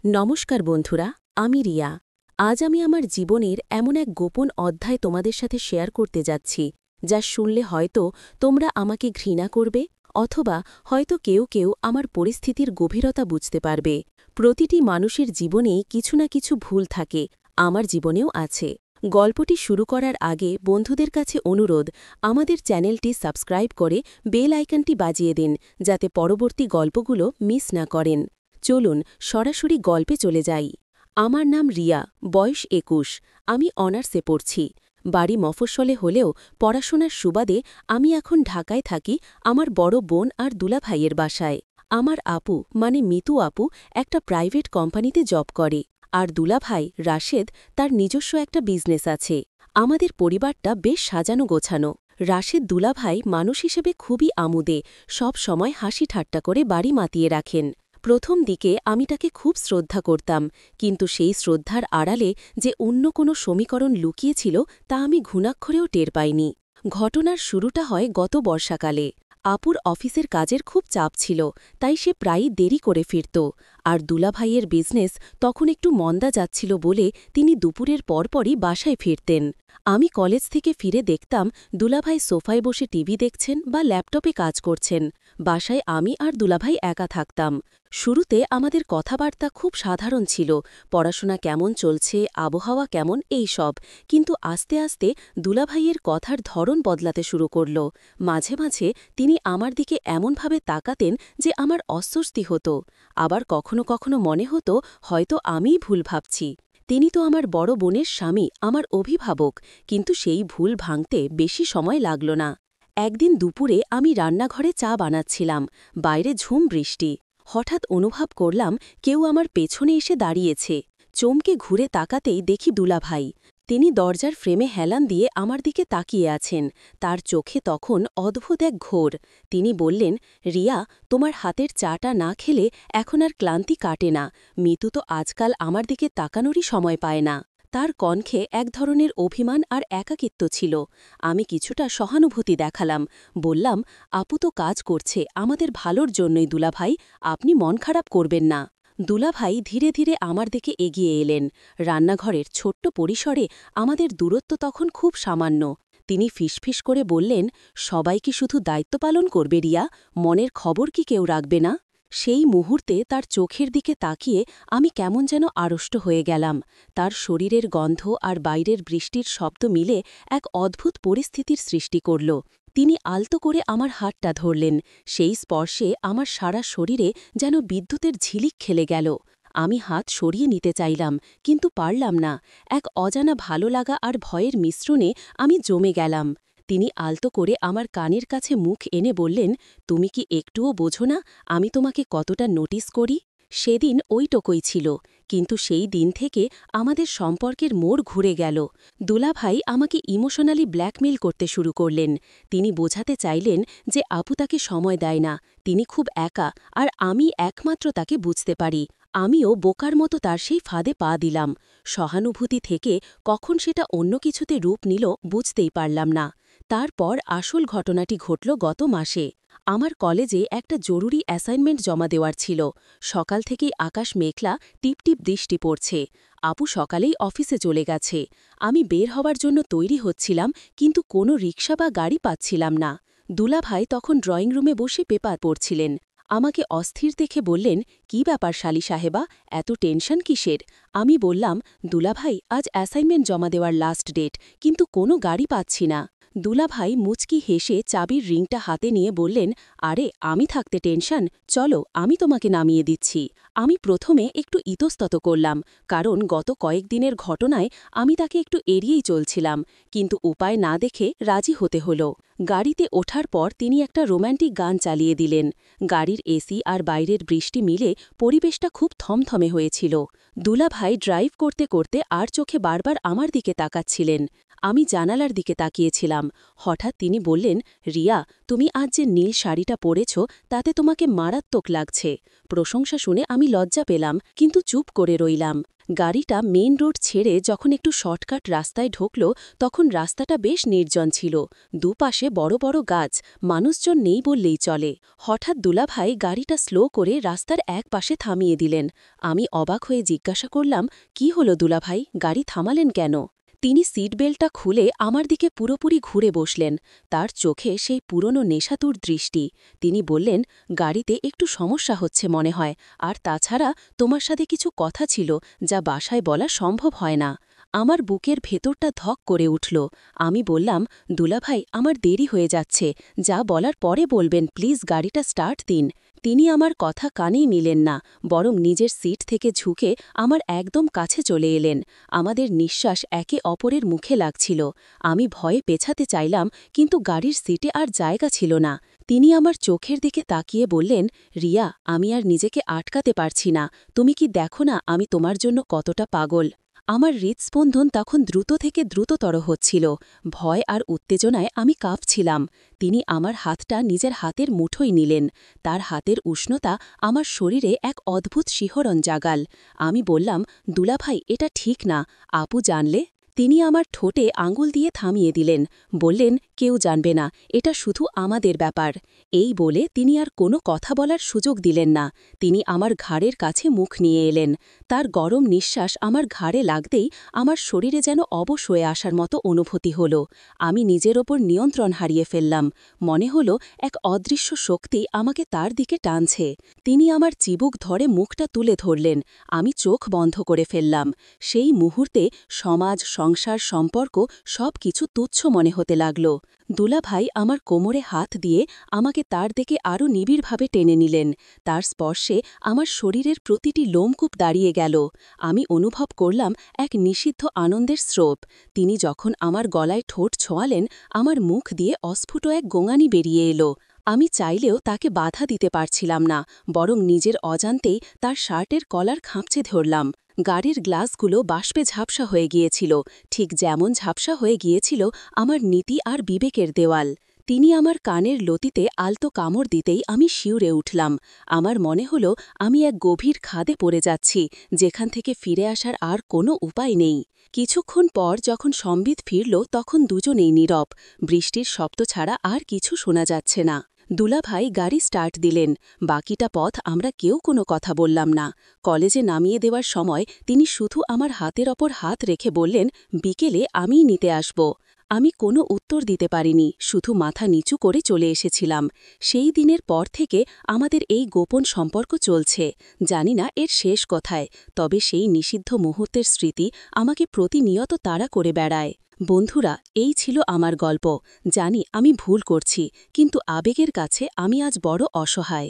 নমস্কার বন্ধুরা, আমি রিয়া। আজ আমি আমার জীবনের এমন এক গোপন অধ্যায় তোমাদের সাথে শেয়ার করতে যাচ্ছি, যা শুনলে হয়তো তোমরা আমাকে ঘৃণা করবে, অথবা হয়তো কেউ কেউ আমার পরিস্থিতির গভীরতা বুঝতে পারবে। প্রতিটি মানুষের জীবনেই কিছু না কিছু ভুল থাকে, আমার জীবনেও আছে। গল্পটি শুরু করার আগে বন্ধুদের কাছে অনুরোধ, আমাদের চ্যানেলটি সাবস্ক্রাইব করে বেল আইকনটি বাজিয়ে দিন, যাতে পরবর্তী গল্পগুলো মিস না করেন। চলুন সরাসরি গল্পে চলে যাই। আমার নাম রিয়া, বয়স ২১। আমি অনার্সে পড়ছি। বাড়ি মফস্বলে হলেও পড়াশোনার সুবাদে আমি এখন ঢাকায় থাকি আমার বড় বোন আর দুলাভাইয়ের বাসায়। আমার আপু মানে মিতু আপু একটা প্রাইভেট কোম্পানিতে জব করে, আর দুলাভাই রাশেদ তার নিজস্ব একটা বিজনেস আছে। আমাদের পরিবারটা বেশ সাজানো গোছানো। রাশেদ দুলাভাই মানুষ হিসেবে খুবই আমোদে, সব সময় হাসি ঠাট্টা করে বাড়ি মাতিয়ে রাখেন। প্রথম দিকে আমি তাকে খুব শ্রদ্ধা করতাম, কিন্তু সেই শ্রদ্ধার আড়ালে যে অন্য কোনো সমীকরণ লুকিয়েছিল তা আমি ঘুণাক্ষরেও টের পাইনি। ঘটনার শুরুটা হয় গত বর্ষাকালে। আপুর অফিসের কাজের খুব চাপ ছিল, তাই সে প্রায়ই দেরি করে ফিরত। আর দুলাভাইয়ের বিজনেস তখন একটু মন্দা যাচ্ছিল বলে তিনি দুপুরের পরপরই বাসায় ফিরতেন। আমি কলেজ থেকে ফিরে দেখতাম দুলাভাই সোফায় বসে টিভি দেখছেন বা ল্যাপটপে কাজ করছেন। বাসায় আমি আর দুলাভাই একা থাকতাম। শুরুতে আমাদের কথাবার্তা খুব সাধারণ ছিল, পড়াশোনা কেমন চলছে, আবহাওয়া কেমন, এই সব। কিন্তু আস্তে আস্তে দুলাভাইয়ের কথার ধরন বদলাতে শুরু করল। মাঝে মাঝে তিনি আমার দিকে এমনভাবে তাকাতেন যে আমার অস্বস্তি হতো। আবার কখনো কখনো মনে হতো হয়তো আমিই ভুল ভাবছি। তিনি তো আমার বড় বোনের স্বামী, আমার অভিভাবক, কিন্তু সেই ভুল ভাঙতে বেশি সময় লাগল না। একদিন দুপুরে আমি রান্নাঘরে চা বানাচ্ছিলাম, বাইরে ঝুম বৃষ্টি। হঠাৎ অনুভব করলাম কেউ আমার পেছনে এসে দাঁড়িয়েছে। চমকে ঘুরে তাকাতেই দেখি দুলাভাই। তিনি দরজার ফ্রেমে হেলান দিয়ে আমার দিকে তাকিয়ে আছেন। তার চোখে তখন অদ্ভুত এক ঘোর। তিনি বললেন, রিয়া, তোমার হাতের চাটা না খেলে এখন আর ক্লান্তি কাটে না। মিতু তো আজকাল আমার দিকে তাকানোরই সময় পায় না। তার কণ্ঠে এক ধরনের অভিমান আর একাকিত্ব ছিল। আমি কিছুটা সহানুভূতি দেখালাম, বললাম, আপু তো কাজ করছে আমাদের ভালোর জন্যই দুলাভাই, আপনি মন খারাপ করবেন না। দুলাভাই ধীরে ধীরে আমার দিকে এগিয়ে এলেন। রান্নাঘরের ছোট্ট পরিসরে আমাদের দূরত্ব তখন খুব সামান্য। তিনি ফিসফিস করে বললেন, সবাই কি শুধু দায়িত্ব পালন করবে রিয়া, মনের খবর কি কেউ রাখবে না? সেই মুহূর্তে তার চোখের দিকে তাকিয়ে আমি কেমন যেন আড়ষ্ট হয়ে গেলাম। তার শরীরের গন্ধ আর বাইরের বৃষ্টির শব্দ মিলে এক অদ্ভুত পরিস্থিতির সৃষ্টি করল। তিনি আলতো করে আমার হাতটা ধরলেন। সেই স্পর্শে আমার সারা শরীরে যেন বিদ্যুতের ঝিলিক খেলে গেল। আমি হাত সরিয়ে নিতে চাইলাম, কিন্তু পারলাম না। এক অজানা ভালো লাগা আর ভয়ের মিশ্রণে আমি জমে গেলাম। তিনি আলতো করে আমার কানের কাছে মুখ এনে বললেন, তুমি কি একটুও বোঝো না আমি তোমাকে কতটা নোটিস করি? সেদিন ওইটুকুই ছিল, কিন্তু সেই দিন থেকে আমাদের সম্পর্কের মোড় ঘুরে গেল। দুলাভাই আমাকে ইমোশনালি ব্ল্যাকমেইল করতে শুরু করলেন। তিনি বোঝাতে চাইলেন যে আপু তাকে সময় দেয় না, তিনি খুব একা, আর আমি একমাত্র তাকে বুঝতে পারি। আমিও বোকার মতো তার সেই ফাঁদে পা দিলাম। সহানুভূতি থেকে কখন সেটা অন্য কিছুতে রূপ নিল বুঝতেই পারলাম না। তারপর আসল ঘটনাটি ঘটল গত মাসে। আমার কলেজে একটা জরুরি অ্যাসাইনমেন্ট জমা দেওয়ার ছিল। সকাল থেকেই আকাশ মেঘলা, টিপটিপ বৃষ্টি পড়ছে। আপু সকালেই অফিসে চলে গেছে। আমি বের হবার জন্য তৈরি হচ্ছিলাম, কিন্তু কোনো রিকশা বা গাড়ি পাচ্ছিলাম না। দুলাভাই তখন ড্রয়িং রুমে বসে পেপার পড়ছিলেন। আমাকে অস্থির দেখে বললেন, কি ব্যাপার শালি সাহেবা, এত টেনশন কিসের? আমি বললাম, দুলাভাই, আজ অ্যাসাইনমেন্ট জমা দেওয়ার লাস্ট ডেট, কিন্তু কোনো গাড়ি পাচ্ছি না। দুলাভাই মুচকি হেসে চাবির রিংটা হাতে নিয়ে বললেন, আরে আমি থাকতে টেনশন, চলো আমি তোমাকে নামিয়ে দিচ্ছি। আমি প্রথমে একটু ইতস্তত করলাম, কারণ গত কয়েকদিনের ঘটনায় আমি তাকে একটু এড়িয়েই চলছিলাম, কিন্তু উপায় না দেখে রাজি হতে হলো। গাড়িতে ওঠার পর তিনি একটা রোম্যান্টিক গান চালিয়ে দিলেন। গাড়ির এসি আর বাইরের বৃষ্টি মিলে পরিবেশটা খুব থমথমে হয়েছিল। দুলাভাই ড্রাইভ করতে করতে আর চোখে বারবার আমার দিকে তাকাচ্ছিলেন। আমি জানালার দিকে তাকিয়েছিলাম। করলাম। হঠাৎ তিনি বললেন, রিয়া, তুমি আজ যে নীল শাড়িটা পরেছ তাতে তোমাকে মারাত্মক লাগছে। প্রশংসা শুনে আমি লজ্জা পেলাম, কিন্তু চুপ করে রইলাম। গাড়িটা মেইন রোড ছেড়ে যখন একটু শর্টকাট রাস্তায় ঢুকল, তখন রাস্তাটা বেশ নির্জন ছিল। দুপাশে বড় বড় গাছ, মানুষজন নেই বললেই চলে। হঠাৎ দুলাভাই গাড়িটা স্লো করে রাস্তার এক পাশে থামিয়ে দিলেন। আমি অবাক হয়ে জিজ্ঞাসা করলাম, কি হলো দুলাভাই, গাড়ি থামালেন কেন? তিনি সিট বেল্টটা খুলে আমার দিকে পুরোপুরি ঘুরে বসলেন। তার চোখে সেই পুরনো নেশাতুর দৃষ্টি। তিনি বললেন, গাড়িতে একটু সমস্যা হচ্ছে মনে হয়, আর তাছাড়া তোমার সাথে কিছু কথা ছিল যা বাসায় বলা সম্ভব হয় না। আমার বুকের ভেতরটা ধক করে উঠল। আমি বললাম, দুলাভাই, আমার দেরি হয়ে যাচ্ছে, যা বলার পরে বলবেন, প্লিজ গাড়িটা স্টার্ট দিন। তিনি আমার কথা কানেই নিলেন না, বরং নিজের সিট থেকে ঝুঁকে আমার একদম কাছে চলে এলেন। আমাদের নিঃশ্বাস একে অপরের মুখে লাগছিল। আমি ভয়ে পেছাতে চাইলাম, কিন্তু গাড়ির সিটে আর জায়গা ছিল না। তিনি আমার চোখের দিকে তাকিয়ে বললেন, রিয়া, আমি আর নিজেকে আটকাতে পারছি না। তুমি কি দেখো না আমি তোমার জন্য কতটা পাগল? আমার হৃৎস্পন্দন তখন দ্রুত থেকে দ্রুততর হচ্ছিল। ভয় আর উত্তেজনায় আমি কাঁপছিলাম। তিনি আমার হাতটা নিজের হাতের মুঠোয় নিলেন। তার হাতের উষ্ণতা আমার শরীরে এক অদ্ভুত শিহরণ জাগাল। আমি বললাম, দুলাভাই, এটা ঠিক না। আপু জানলে? তিনি আমার ঠোঁটে আঙুল দিয়ে থামিয়ে দিলেন। বললেন, কেউ জানবে না, এটা শুধু আমাদের ব্যাপার। এই বলে তিনি আর কোনো কথা বলার সুযোগ দিলেন না। তিনি আমার ঘাড়ের কাছে মুখ নিয়ে এলেন। তার গরম নিঃশ্বাস আমার ঘাড়ে লাগতেই আমার শরীরে যেন অবশ হয়ে আসার মতো অনুভূতি হল। আমি নিজের ওপর নিয়ন্ত্রণ হারিয়ে ফেললাম। মনে হল এক অদৃশ্য শক্তি আমাকে তার দিকে টানছে। তিনি আমার চিবুক ধরে মুখটা তুলে ধরলেন। আমি চোখ বন্ধ করে ফেললাম। সেই মুহূর্তে সমাজ, সংসার, সম্পর্ক সব কিছু তুচ্ছ মনে হতে লাগল। দুলাভাই আমার কোমরে হাত দিয়ে আমাকে তার দিকে আরও নিবিড়ভাবে টেনে নিলেন। তার স্পর্শে আমার শরীরের প্রতিটি লোমকূপ দাঁড়িয়ে গেল। আমি অনুভব করলাম এক নিষিদ্ধ আনন্দের স্রোত। তিনি যখন আমার গলায় ঠোঁট ছোঁয়ালেন, আমার মুখ দিয়ে অস্ফুট এক গোঙানি বেরিয়ে এলো। আমি চাইলেও তাকে বাধা দিতে পারছিলাম না, বরং নিজের অজান্তেই তার শার্টের কলার খামচে ধরলাম। গাড়ির গ্লাসগুলো বাষ্পে ঝাপসা হয়ে গিয়েছিল, ঠিক যেমন ঝাপসা হয়ে গিয়েছিল আমার নীতি আর বিবেকের দেওয়াল। তিনি আমার কানের লতিতে আলতো কামড় দিতেই আমি শিউরে উঠলাম। আমার মনে হলো আমি এক গভীর খাদে পড়ে যাচ্ছি, যেখান থেকে ফিরে আসার আর কোনো উপায় নেই। কিছুক্ষণ পর যখন সম্বিত ফিরল, তখন দুজনেই নীরব। বৃষ্টির শব্দ ছাড়া আর কিছু শোনা যাচ্ছে না। দুলাভাই গাড়ি স্টার্ট দিলেন। বাকিটা পথ আমরা কেউ কোনো কথা বললাম না। কলেজে নামিয়ে দেওয়ার সময় তিনি শুধু আমার হাতের ওপর হাত রেখে বললেন, বিকেলে আমিই নিতে আসব। আমি কোনো উত্তর দিতে পারিনি, শুধু মাথা নিচু করে চলে এসেছিলাম। সেই দিনের পর থেকে আমাদের এই গোপন সম্পর্ক চলছে। জানি না এর শেষ কোথায়, তবে সেই নিষিদ্ধ মুহূর্তের স্মৃতি আমাকে প্রতিনিয়ত তাড়া করে বেড়ায়। বন্ধুরা, এই ছিল আমার গল্প। জানি আমি ভুল করছি, কিন্তু আবেগের কাছে আমি আজ বড় অসহায়।